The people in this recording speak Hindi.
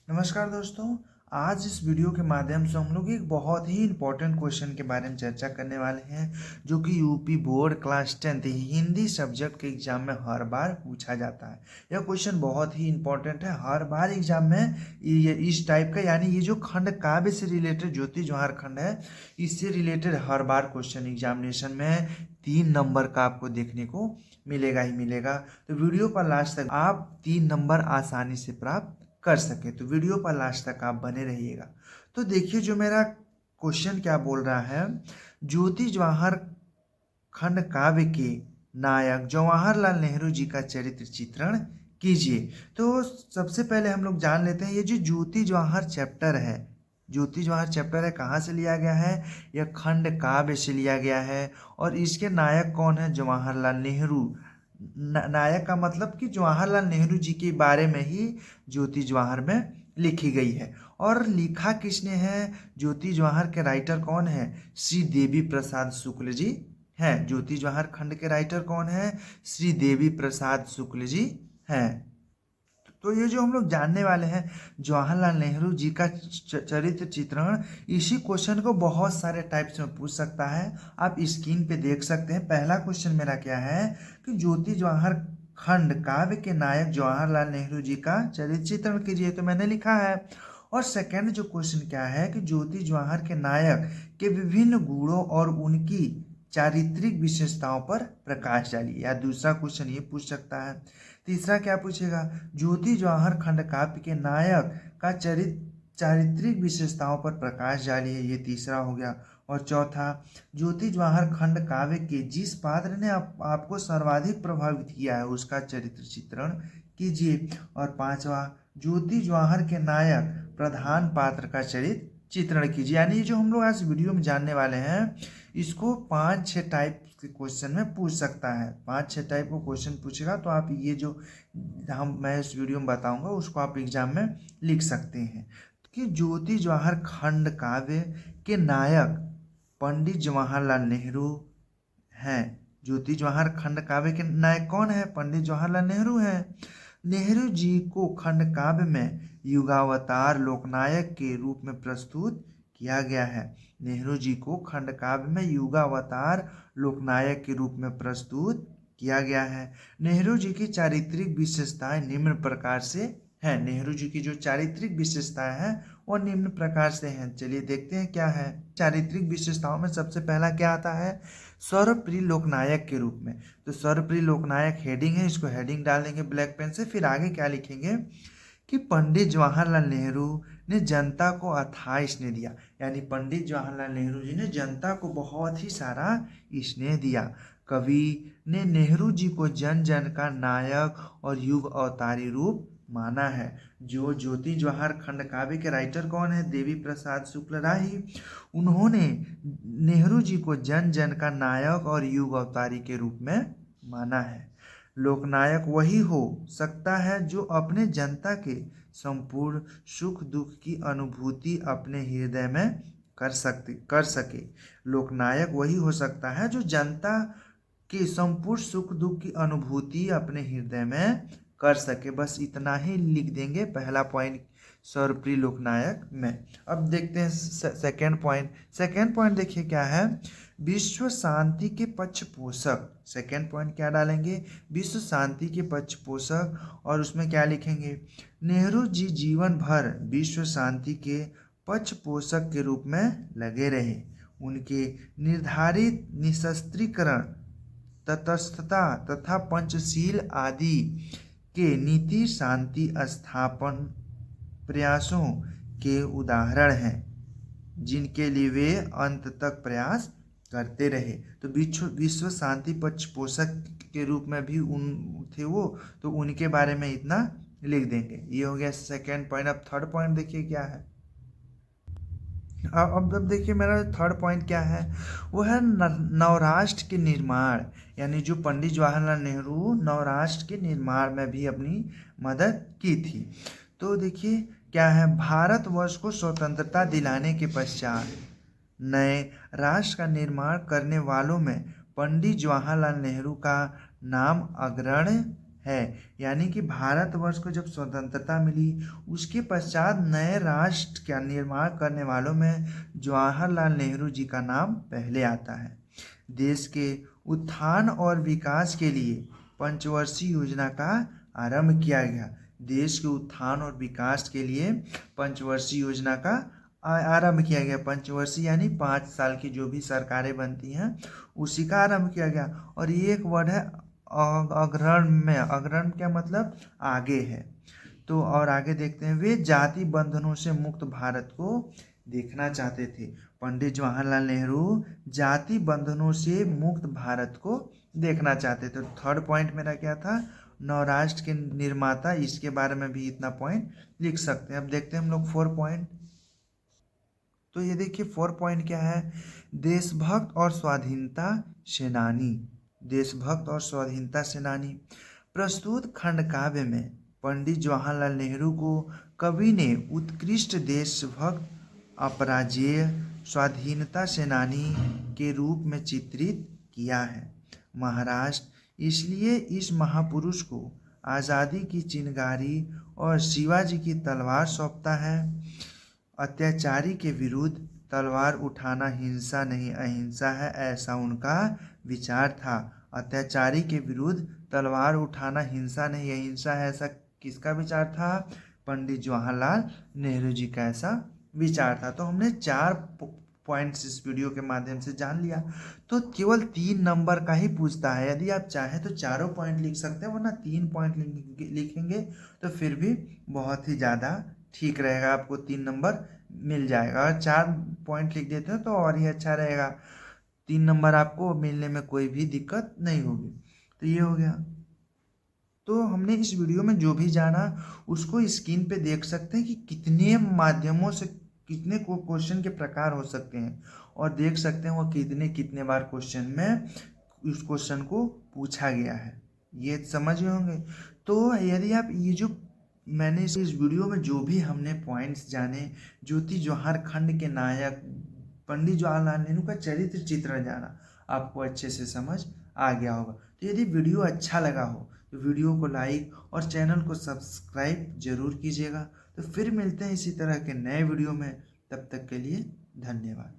नमस्कार दोस्तों। आज इस वीडियो के माध्यम से हम लोग एक बहुत ही इम्पोर्टेंट क्वेश्चन के बारे में चर्चा करने वाले हैं, जो कि UP board class 10th Hindi subject के एग्जाम में हर बार पूछा जाता है। यह क्वेश्चन बहुत ही इम्पोर्टेंट है, हर बार एग्जाम में ये इस टाइप का, यानी ये जो खंड काव्य से रिलेटेड ज्योति जवाहर खंड है, इससे रिलेटेड हर बार क्वेश्चन एग्जामिनेशन में 3 नंबर का आपको देखने को मिलेगा ही मिलेगा। तो वीडियो पर लास्ट तक आप 3 नंबर आसानी से प्राप्त कर सके, तो वीडियो पर लास्ट तक आप बने रहिएगा। तो देखिए, जो मेरा क्वेश्चन क्या बोल रहा है, ज्योति जवाहर खंड काव्य के नायक जवाहरलाल नेहरू जी का चरित्र चित्रण कीजिए। तो सबसे पहले हम लोग जान लेते हैं, ये जो ज्योति जवाहर चैप्टर है, ज्योति जवाहर चैप्टर है, कहाँ से लिया गया है? यह खंड काव्य से लिया गया है। और इसके नायक कौन है? जवाहरलाल नेहरू। नायक का मतलब कि जवाहरलाल नेहरू जी के बारे में ही ज्योति जवाहर में लिखी गई है। और लिखा किसने है? ज्योति जवाहर के राइटर कौन है? श्री देवी प्रसाद शुक्ल जी हैं। ज्योति जवाहर खंड के राइटर कौन है? श्री देवी प्रसाद शुक्ल जी हैं। तो ये जो हम लोग जानने वाले हैं जवाहरलाल नेहरू जी का चरित्र चित्रण, इसी क्वेश्चन को बहुत सारे टाइप्स में पूछ सकता है। आप स्क्रीन पे देख सकते हैं। पहला क्वेश्चन मेरा क्या है कि ज्योति जवाहर खंड काव्य के नायक जवाहरलाल नेहरू जी का चरित्र चित्रण कीजिए, तो मैंने लिखा है। और सेकंड जो क्वेश्चन क्या है कि ज्योति जवाहर के नायक के विभिन्न गुणों और उनकी चारित्रिक विशेषताओं पर प्रकाश डालिए। या दूसरा क्वेश्चन ये पूछ सकता है। तीसरा क्या पूछेगा? ज्योति जवाहर खंड काव्य के नायक का चारित्रिक विशेषताओं पर प्रकाश डालिए, ये तीसरा हो गया। और चौथा, ज्योति जवाहर खंड काव्य के जिस पात्र ने आपको सर्वाधिक प्रभावित किया है उसका चरित्र चित्रण कीजिए। और पांचवा, ज्योति जवाहर के नायक प्रधान पात्र का चरित्र चित्रण कीजिए। यानी ये जो हम लोग आज वीडियो में जानने वाले हैं, इसको 5-6 टाइप के क्वेश्चन में पूछ सकता है। 5-6 टाइप का क्वेश्चन पूछेगा, तो आप ये जो मैं इस वीडियो में बताऊंगा उसको आप एग्जाम में लिख सकते हैं। कि ज्योति जवाहर खंड काव्य के नायक पंडित जवाहरलाल नेहरू हैं। ज्योति जवाहर खंड काव्य के नायक कौन है? पंडित जवाहरलाल नेहरू हैं। नेहरू जी को खंड काव्य में युगावतार लोकनायक के रूप में प्रस्तुत किया गया है। नेहरू जी को खंड काव्य में युगावतार लोकनायक के रूप में प्रस्तुत किया गया है। नेहरू जी की चारित्रिक विशेषताएं निम्न प्रकार से हैं। नेहरू जी की जो चारित्रिक विशेषताएं हैं वो निम्न प्रकार से हैं। चलिए देखते हैं क्या है। चारित्रिक विशेषताओं में सबसे पहला क्या आता है? सर्वप्रिय लोकनायक के रूप में। तो सर्वप्रिय लोकनायक हेडिंग है, इसको हेडिंग डाल देंगे ब्लैक पेन से। फिर आगे क्या लिखेंगे कि पंडित जवाहरलाल नेहरू ने जनता को अथाह स्नेह दिया। यानी पंडित जवाहरलाल नेहरू जी ने जनता को बहुत ही सारा स्नेह दिया। कवि ने नेहरू जी को जन जन का नायक और युग अवतारी रूप माना है। जो ज्योति जवाहर खंड काव्य के राइटर कौन है? देवी प्रसाद शुक्ल राही। उन्होंने नेहरू जी को जन जन का नायक और युग अवतारी के रूप में माना है। लोकनायक वही हो सकता है जो अपने जनता के संपूर्ण सुख दुख की अनुभूति अपने हृदय में कर सके। लोकनायक वही हो सकता है जो जनता के संपूर्ण सुख दुख की अनुभूति अपने हृदय में कर सके। बस इतना ही लिख देंगे पहला पॉइंट सर्वप्रिय लोकनायक में। अब देखते हैं सेकेंड पॉइंट। सेकेंड पॉइंट देखिए क्या है? विश्व शांति के पक्ष पोषक। सेकेंड पॉइंट क्या डालेंगे? विश्व शांति के पक्ष पोषक। और उसमें क्या लिखेंगे? नेहरू जी जीवन भर विश्व शांति के पक्ष पोषक के रूप में लगे रहे। उनके निर्धारित निशस्त्रीकरण, तटस्थता तथा पंचशील आदि के नीति शांति स्थापन प्रयासों के उदाहरण हैं, जिनके लिए वे अंत तक प्रयास करते रहे। तो विश्व शांति पक्ष पोषक के रूप में भी उन थे वो, तो उनके बारे में इतना लिख देंगे। ये हो गया सेकेंड पॉइंट। अब थर्ड पॉइंट देखिए क्या है। अब देखिए मेरा थर्ड पॉइंट क्या है, वो है नवराष्ट्र के निर्माण। यानी जो पंडित जवाहरलाल नेहरू नवराष्ट्र के निर्माण में भी अपनी मदद की थी। तो देखिए क्या है, भारतवर्ष को स्वतंत्रता दिलाने के पश्चात नए राष्ट्र का निर्माण करने वालों में पंडित जवाहरलाल नेहरू का नाम अग्रणी है। यानी कि भारतवर्ष को जब स्वतंत्रता मिली उसके पश्चात नए राष्ट्र का निर्माण करने वालों में जवाहरलाल नेहरू जी का नाम पहले आता है। देश के उत्थान और विकास के लिए पंचवर्षीय योजना का आरंभ किया गया। देश के उत्थान और विकास के लिए पंचवर्षीय योजना का आरंभ किया गया। पंचवर्षीय यानी 5 साल की जो भी सरकारें बनती हैं उसी का आरंभ किया गया। और ये एक वर्ड है अग्रहण में। अग्रहण क्या मतलब आगे है। तो और आगे देखते हैं, वे जाति बंधनों से मुक्त भारत को देखना चाहते थे। पंडित जवाहरलाल नेहरू जाति बंधनों से मुक्त भारत को देखना चाहते थे। थर्ड पॉइंट मेरा क्या था, नवराष्ट्र के निर्माता, इसके बारे में भी इतना पॉइंट लिख सकते हैं। अब देखते हैं हम लोग 4 पॉइंट। तो ये देखिए 4 पॉइंट क्या है, देशभक्त और स्वाधीनता सेनानी। देशभक्त और स्वाधीनता सेनानी। प्रस्तुत खंड काव्य में पंडित जवाहरलाल नेहरू को कवि ने उत्कृष्ट देशभक्त, अपराजेय, स्वाधीनता सेनानी के रूप में चित्रित किया है। महाराष्ट्र इसलिए इस महापुरुष को आज़ादी की चिंगारी और शिवाजी की तलवार सौंपता है। अत्याचारी के विरुद्ध तलवार उठाना हिंसा नहीं अहिंसा है, ऐसा उनका विचार था। अत्याचारी के विरुद्ध तलवार उठाना हिंसा नहीं अहिंसा है, ऐसा किसका विचार था, पंडित जवाहरलाल नेहरू जी का ऐसा विचार था। तो हमने 4 पॉइंट्स इस वीडियो के माध्यम से जान लिया। तो केवल 3 नंबर का ही पूछता है। यदि आप चाहें तो चारों पॉइंट लिख सकते हैं, वरना 3 पॉइंट लिखेंगे तो फिर भी बहुत ही ज़्यादा ठीक रहेगा, आपको 3 नंबर मिल जाएगा। और 4 पॉइंट लिख देते हो तो और ही अच्छा रहेगा, 3 नंबर आपको मिलने में कोई भी दिक्कत नहीं होगी। तो ये हो गया। तो हमने इस वीडियो में जो भी जाना उसको स्क्रीन पे देख सकते हैं कि कितने माध्यमों से कितने क्वेश्चन के प्रकार हो सकते हैं, और देख सकते हैं वो कितने बार क्वेश्चन में उस क्वेश्चन को पूछा गया है। ये समझ गए होंगे। तो यदि आप ये जो मैंने इस वीडियो में जो भी हमने पॉइंट्स जाने, ज्योति जवाहर खंड के नायक पंडित जवाहरलाल नेहरू का चरित्र चित्रण जाना, आपको अच्छे से समझ आ गया होगा। तो यदि वीडियो अच्छा लगा हो तो वीडियो को लाइक और चैनल को सब्सक्राइब जरूर कीजिएगा। तो फिर मिलते हैं इसी तरह के नए वीडियो में, तब तक के लिए धन्यवाद।